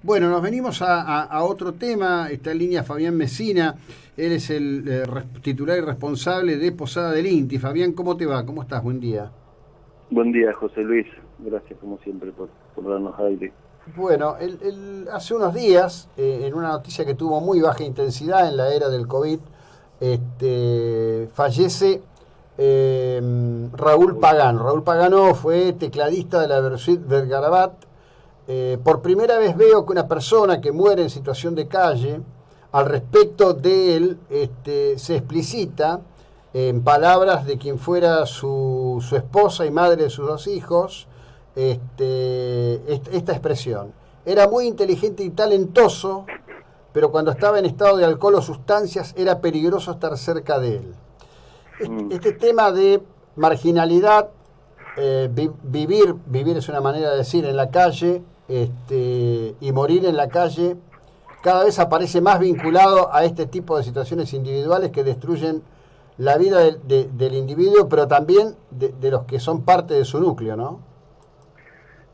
Bueno, nos venimos a otro tema. Está en línea Fabián Mesina. Él es el titular y responsable de Posada del Inti. Fabián, ¿cómo te va? ¿Cómo estás? Buen día. Buen día, José Luis. Gracias, como siempre, por darnos aire. Bueno, hace unos días, en una noticia que tuvo muy baja intensidad en la era del COVID, fallece Raúl Raúl. Pagano. Raúl Pagano fue tecladista de la Versuit Vergarabat. Por primera vez veo que una persona que muere en situación de calle, al respecto de él, se explicita en palabras de quien fuera su esposa y madre de sus dos hijos, esta expresión. Era muy inteligente y talentoso, pero cuando estaba en estado de alcohol o sustancias era peligroso estar cerca de él. Mm. Este tema de marginalidad, vivir es una manera de decir, en la calle, y morir en la calle, cada vez aparece más vinculado a este tipo de situaciones individuales que destruyen la vida del individuo, pero también de los que son parte de su núcleo, ¿no?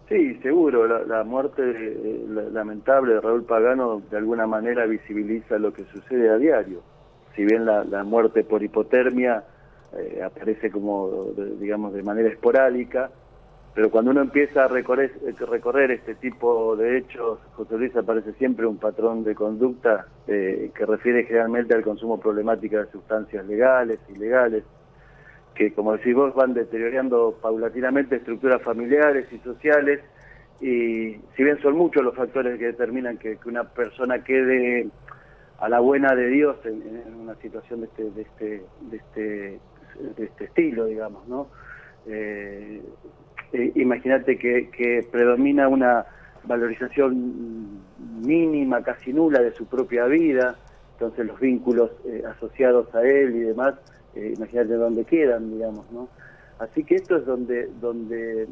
Sí, seguro. La muerte lamentable de Raúl Pagano de alguna manera visibiliza lo que sucede a diario. Si bien la muerte por hipotermia aparece como, digamos, de manera esporádica, pero cuando uno empieza a recorrer este tipo de hechos, José Luis, aparece siempre un patrón de conducta que refiere generalmente al consumo problemático de sustancias legales, ilegales, que, como decís vos, van deteriorando paulatinamente estructuras familiares y sociales, y si bien son muchos los factores que determinan que una persona quede a la buena de Dios en una situación de este estilo, digamos, ¿no? Imagínate que predomina una valorización mínima, casi nula de su propia vida, entonces los vínculos asociados a él y demás, imagínate dónde quedan, digamos, ¿no? Así que esto es donde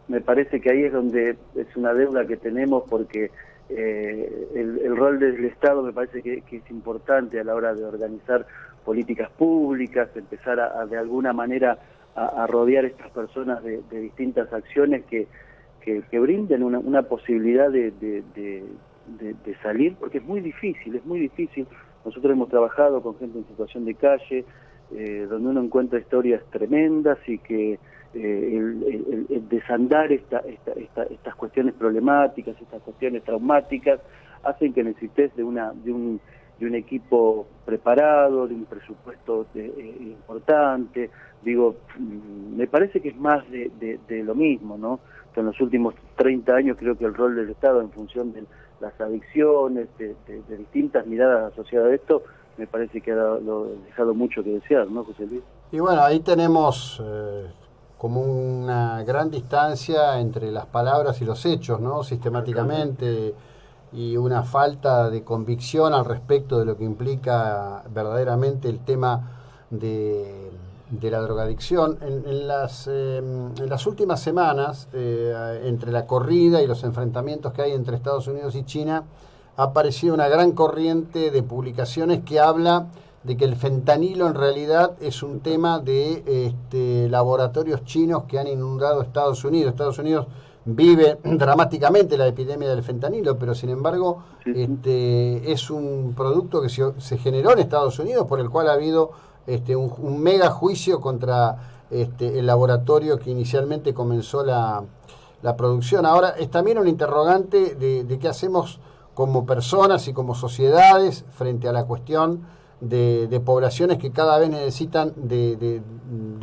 me parece que ahí es donde es una deuda que tenemos, porque el rol del Estado me parece que es importante a la hora de organizar políticas públicas, empezar de alguna manera a rodear a estas personas de distintas acciones que brinden una posibilidad de salir, porque es muy difícil, es muy difícil. Nosotros hemos trabajado con gente en situación de calle, donde uno encuentra historias tremendas y que el desandar estas cuestiones problemáticas, estas cuestiones traumáticas, hacen que necesites de un equipo preparado, de un presupuesto importante. Digo, me parece que es más de lo mismo, ¿no? Que en los últimos 30 años creo que el rol del Estado en función de las adicciones, de distintas miradas asociadas a esto, me parece que ha dejado mucho que desear, ¿no, José Luis? Y bueno, ahí tenemos como una gran distancia entre las palabras y los hechos, ¿no? Totalmente. Sistemáticamente, y una falta de convicción al respecto de lo que implica verdaderamente el tema de la drogadicción. En las últimas semanas, entre la corrida y los enfrentamientos que hay entre Estados Unidos y China, ha aparecido una gran corriente de publicaciones que habla de que el fentanilo en realidad es un tema de laboratorios chinos que han inundado Estados Unidos. Estados Unidos vive dramáticamente la epidemia del fentanilo, pero sin embargo Sí, sí. es un producto que se generó en Estados Unidos, por el cual ha habido un mega juicio contra el laboratorio que inicialmente comenzó la producción. Ahora es también un interrogante de qué hacemos como personas y como sociedades frente a la cuestión de poblaciones que cada vez necesitan de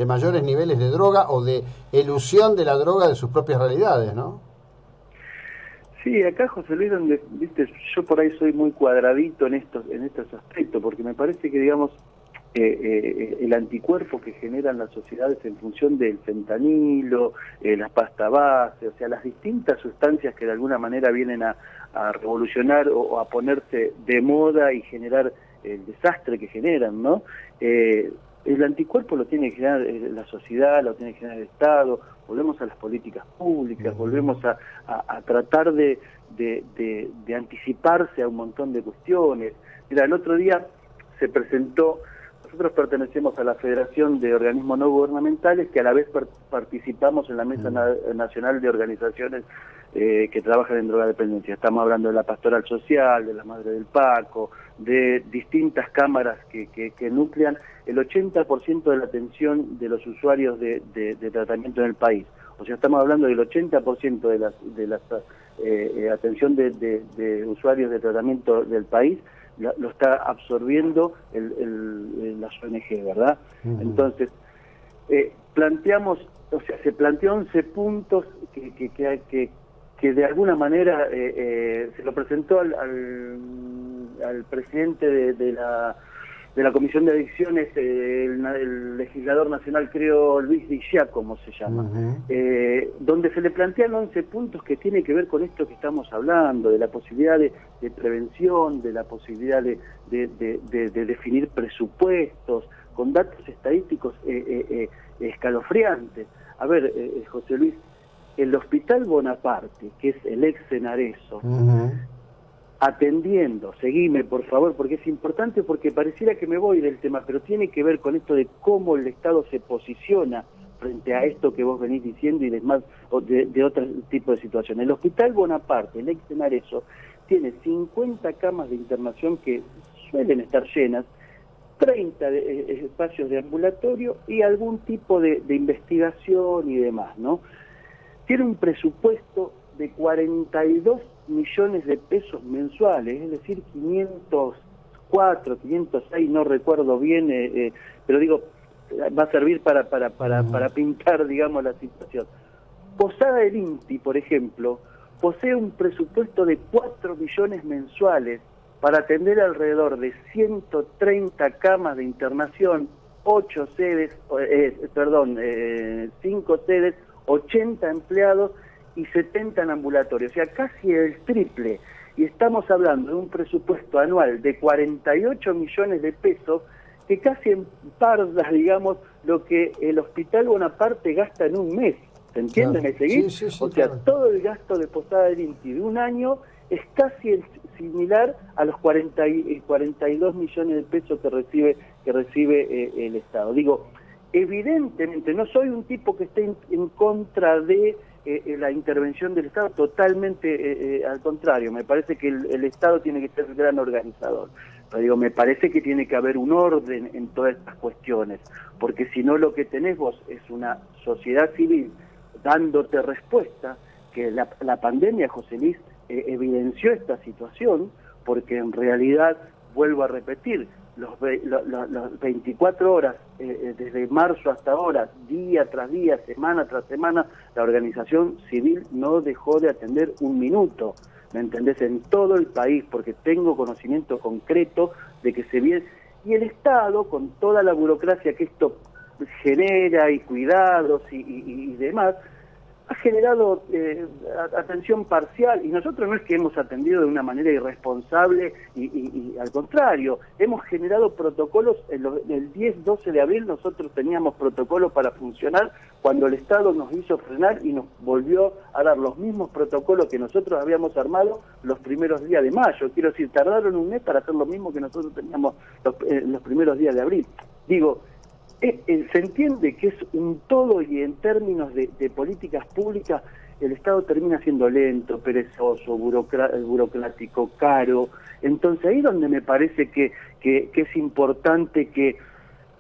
mayores niveles de droga o de elusión de la droga de sus propias realidades, ¿no? Sí, acá, José Luis, donde, viste, yo por ahí soy muy cuadradito en estos aspectos, porque me parece que, digamos, el anticuerpo que generan las sociedades en función del fentanilo, la pasta base, o sea, las distintas sustancias que de alguna manera vienen a revolucionar o a ponerse de moda y generar el desastre que generan, ¿no? El anticuerpo lo tiene que generar la sociedad, lo tiene que generar el Estado. Volvemos a las políticas públicas, volvemos a tratar de anticiparse a un montón de cuestiones. Mira, el otro día se presentó, nosotros pertenecemos a la Federación de Organismos No Gubernamentales, que a la vez participamos en la Mesa Nacional de Organizaciones que trabajan en drogodependencia. Estamos hablando de la pastoral social, de la madre del Paco, de distintas cámaras que nuclean el 80% de la atención de los usuarios de tratamiento en el país. O sea, estamos hablando del 80% de la atención de usuarios de tratamiento del país, lo está absorbiendo las ONG, ¿verdad? Entonces, planteamos, o sea, se planteó 11 puntos que de alguna manera se lo presentó al presidente de la Comisión de Adicciones, el legislador nacional, creo, Luis Dillá, como se llama, donde se le plantean 11 puntos que tiene que ver con esto que estamos hablando, de la posibilidad de prevención, de la posibilidad de definir presupuestos, con datos estadísticos escalofriantes. A ver, José Luis, el Hospital Bonaparte, que es el ex Senareso, atendiendo, seguime por favor, porque es importante, porque pareciera que me voy del tema, pero tiene que ver con esto de cómo el Estado se posiciona frente a esto que vos venís diciendo y demás, de otro tipo de situaciones. El Hospital Bonaparte, el ex Senareso, tiene 50 camas de internación que suelen estar llenas, 30 espacios de ambulatorio y algún tipo de investigación y demás, ¿no? Tiene un presupuesto de 42 millones de pesos mensuales, es decir, 504, 506, no recuerdo bien, pero digo, va a servir para pintar, digamos, la situación. Posada del INTI, por ejemplo, posee un presupuesto de 4 millones mensuales para atender alrededor de 130 camas de internación, 5 sedes, 80 empleados y 70 en ambulatorio, o sea, casi el triple. Y estamos hablando de un presupuesto anual de 48 millones de pesos, que casi emparda, digamos, lo que el Hospital Bonaparte gasta en un mes. ¿Se entiende? Claro. ¿Me seguís? Sí, O sea, claro. todo el gasto de Posada del INTI de un año es casi similar a los 42 millones de pesos que recibe el Estado. Digo, evidentemente, no soy un tipo que esté en contra de la intervención del Estado, totalmente al contrario. Me parece que el Estado tiene que ser el gran organizador. Pero digo, me parece que tiene que haber un orden en todas estas cuestiones, porque si no lo que tenés vos es una sociedad civil dándote respuesta, que la pandemia, José Luis, evidenció esta situación, porque en realidad, vuelvo a repetir, los 24 horas, desde marzo hasta ahora, día tras día, semana tras semana, la organización civil no dejó de atender un minuto, ¿me entendés? En todo el país, porque tengo conocimiento concreto de que se viene, y el Estado, con toda la burocracia que esto genera, y cuidados y demás, ha generado atención parcial, y nosotros no es que hemos atendido de una manera irresponsable y al contrario, hemos generado protocolos. El 10-12 de abril nosotros teníamos protocolos para funcionar, cuando el Estado nos hizo frenar y nos volvió a dar los mismos protocolos que nosotros habíamos armado los primeros días de mayo. Quiero decir, tardaron un mes para hacer lo mismo que nosotros teníamos los primeros días de abril. Digo, se entiende que es un todo, y en términos de políticas públicas el Estado termina siendo lento, perezoso, burocrático, caro. Entonces ahí es donde me parece que es importante que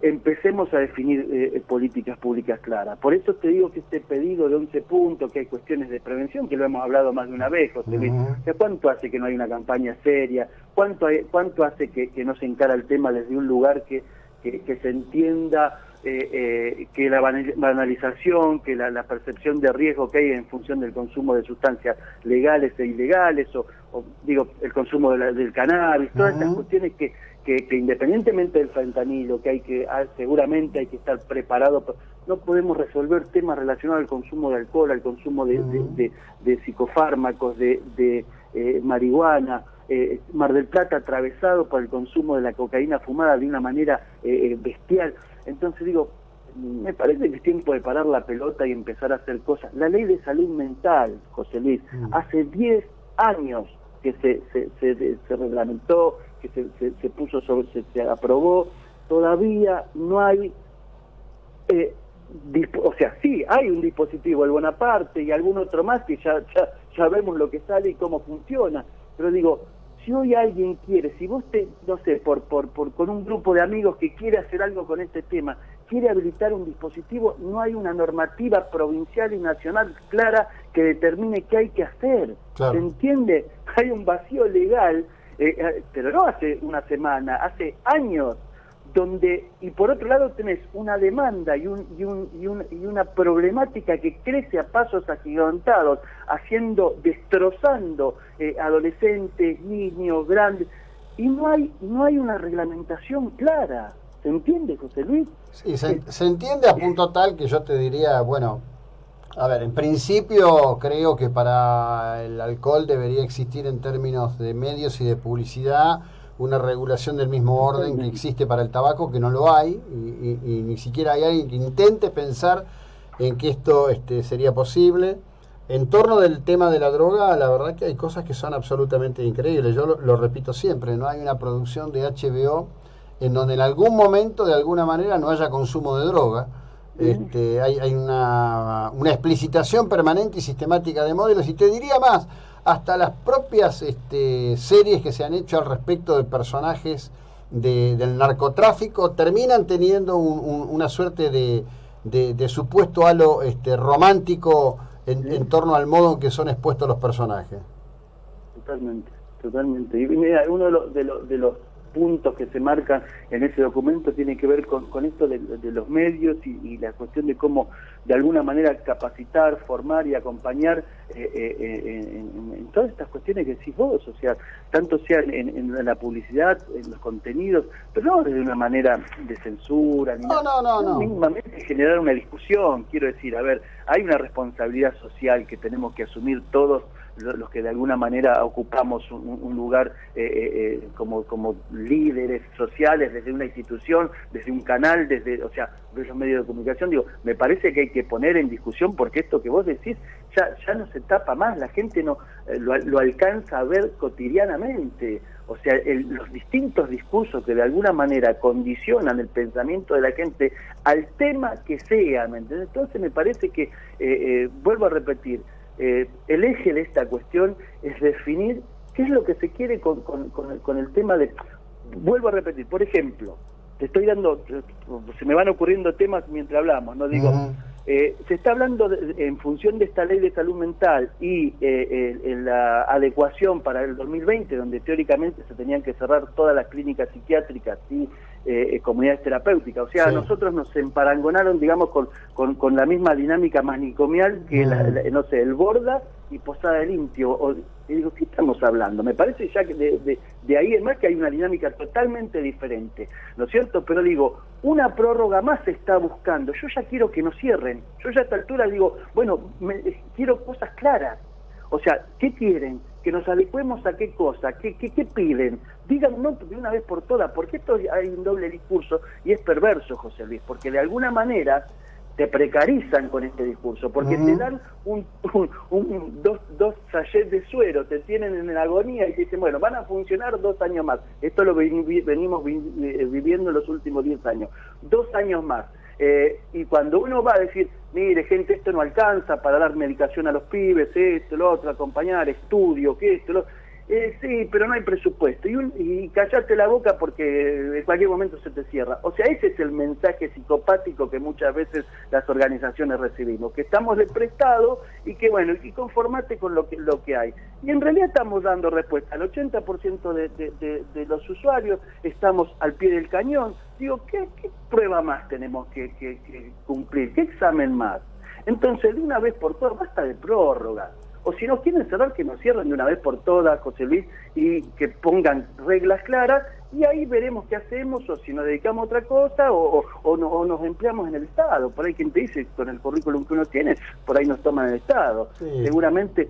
empecemos a definir políticas públicas claras. Por eso te digo que este pedido de 11 puntos, que hay cuestiones de prevención, que lo hemos hablado más de una vez, José Luis. O sea, ¿cuánto hace que no hay una campaña seria? ¿Cuánto hace que no se encara el tema desde un lugar que se entienda que la banalización, que la percepción de riesgo que hay en función del consumo de sustancias legales e ilegales, o digo, el consumo del cannabis, todas estas cuestiones que independientemente del fentanilo, seguramente hay que estar preparado, no podemos resolver temas relacionados al consumo de alcohol, al consumo de psicofármacos, de marihuana. Mar del Plata atravesado por el consumo de la cocaína fumada de una manera bestial. Entonces digo, me parece que es tiempo de parar la pelota y empezar a hacer cosas. La ley de salud mental, José Luis, hace 10 años que se reglamentó, que se aprobó, todavía no hay o sea, sí, hay un dispositivo, el Bonaparte y algún otro más que ya vemos lo que sale y cómo funciona, pero digo, si hoy alguien quiere, si vos no sé, con un grupo de amigos que quiere hacer algo con este tema, quiere habilitar un dispositivo, no hay una normativa provincial y nacional clara que determine qué hay que hacer. Claro. ¿Se entiende? Hay un vacío legal, pero no hace una semana, hace años, y por otro lado tenés una demanda y una problemática que crece a pasos agigantados, destrozando adolescentes, niños, grandes, y no hay una reglamentación clara. ¿Se entiende, José Luis? Sí, se entiende a punto tal que yo te diría, bueno, a ver, en principio creo que para el alcohol debería existir en términos de medios y de publicidad una regulación del mismo orden que existe para el tabaco, que no lo hay, y ni siquiera hay alguien que intente pensar en que esto sería posible. En torno del tema de la droga, la verdad que hay cosas que son absolutamente increíbles. Yo lo repito siempre, no hay una producción de HBO en donde en algún momento, de alguna manera, no haya consumo de droga. Hay una explicitación permanente y sistemática de modelos, y te diría más, hasta las propias series que se han hecho al respecto de personajes del narcotráfico terminan teniendo una suerte de supuesto halo romántico en torno al modo en que son expuestos los personajes. Totalmente. Y mira, uno de los puntos que se marcan en ese documento tiene que ver con esto de los medios y la cuestión de cómo de alguna manera capacitar, formar y acompañar en todas estas cuestiones que decís vos, o sea, tanto sea en la publicidad, en los contenidos, pero no desde una manera de censura, ni no. Mínimamente generar una discusión. Quiero decir, a ver, hay una responsabilidad social que tenemos que asumir todos los que de alguna manera ocupamos un lugar como líderes sociales desde una institución, desde un canal, desde los medios de comunicación. Digo, me parece que hay que poner en discusión, porque esto que vos decís ya no se tapa más, la gente no lo alcanza a ver cotidianamente. O sea, los distintos discursos que de alguna manera condicionan el pensamiento de la gente al tema que sea, ¿me entendés? Entonces me parece que, vuelvo a repetir, el eje de esta cuestión es definir qué es lo que se quiere con el tema de... Vuelvo a repetir, por ejemplo, te estoy dando... Se me van ocurriendo temas mientras hablamos, ¿no? Digo, se está hablando en función de esta ley de salud mental y en la adecuación para el 2020, donde teóricamente se tenían que cerrar todas las clínicas psiquiátricas y comunidades terapéuticas. O sea, sí. A nosotros nos emparangonaron, digamos, con la misma dinámica manicomial que, no sé, el Borda y Posada del Indio. Y digo, ¿qué estamos hablando? Me parece ya que de ahí en más que hay una dinámica totalmente diferente, ¿no es cierto? Pero digo, una prórroga más se está buscando. Yo ya quiero que nos cierren. Yo ya a esta altura digo, bueno, quiero cosas claras. O sea, ¿qué quieren? Que nos adecuemos a qué cosa, qué piden. Digan no de una vez por todas, porque esto hay un doble discurso y es perverso, José Luis, porque de alguna manera te precarizan con este discurso, porque te dan dos sachets de suero, te tienen en la agonía y te dicen, bueno, van a funcionar 2 años más. Esto lo venimos viviendo en los últimos 10 años. 2 años más. Y cuando uno va a decir, mire, gente, esto no alcanza para dar medicación a los pibes, esto, lo otro, acompañar, estudio, que esto, lo... sí, pero no hay presupuesto. Y callate la boca porque en cualquier momento se te cierra. O sea, ese es el mensaje psicopático que muchas veces las organizaciones recibimos, que estamos de prestado y que, bueno, y conformate con lo que hay. Y en realidad estamos dando respuesta al 80% de los usuarios, estamos al pie del cañón. Digo, ¿qué prueba más tenemos que cumplir? ¿Qué examen más? Entonces, de una vez por todas, basta de prórroga. O si nos quieren cerrar, que nos cierren de una vez por todas, José Luis, y que pongan reglas claras, y ahí veremos qué hacemos, o si nos dedicamos a otra cosa, o nos empleamos en el Estado. Por ahí quien te dice, con el currículum que uno tiene, por ahí nos toman en el Estado. Sí. Seguramente.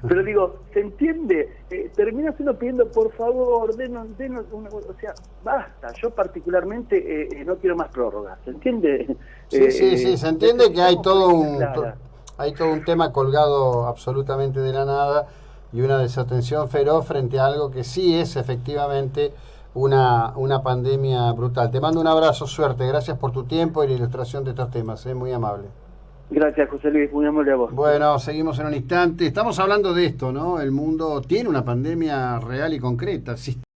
Pero digo, ¿se entiende? Termina uno pidiendo, por favor, denos una... O sea, basta. Yo particularmente no quiero más prórrogas. ¿Se entiende? Sí, se entiende que hay todo un tema colgado absolutamente de la nada y una desatención feroz frente a algo que sí es efectivamente una pandemia brutal. Te mando un abrazo, suerte, gracias por tu tiempo y la ilustración de estos temas, muy amable. Gracias, José Luis, muy amable a vos. Bueno, seguimos en un instante. Estamos hablando de esto, ¿no? El mundo tiene una pandemia real y concreta.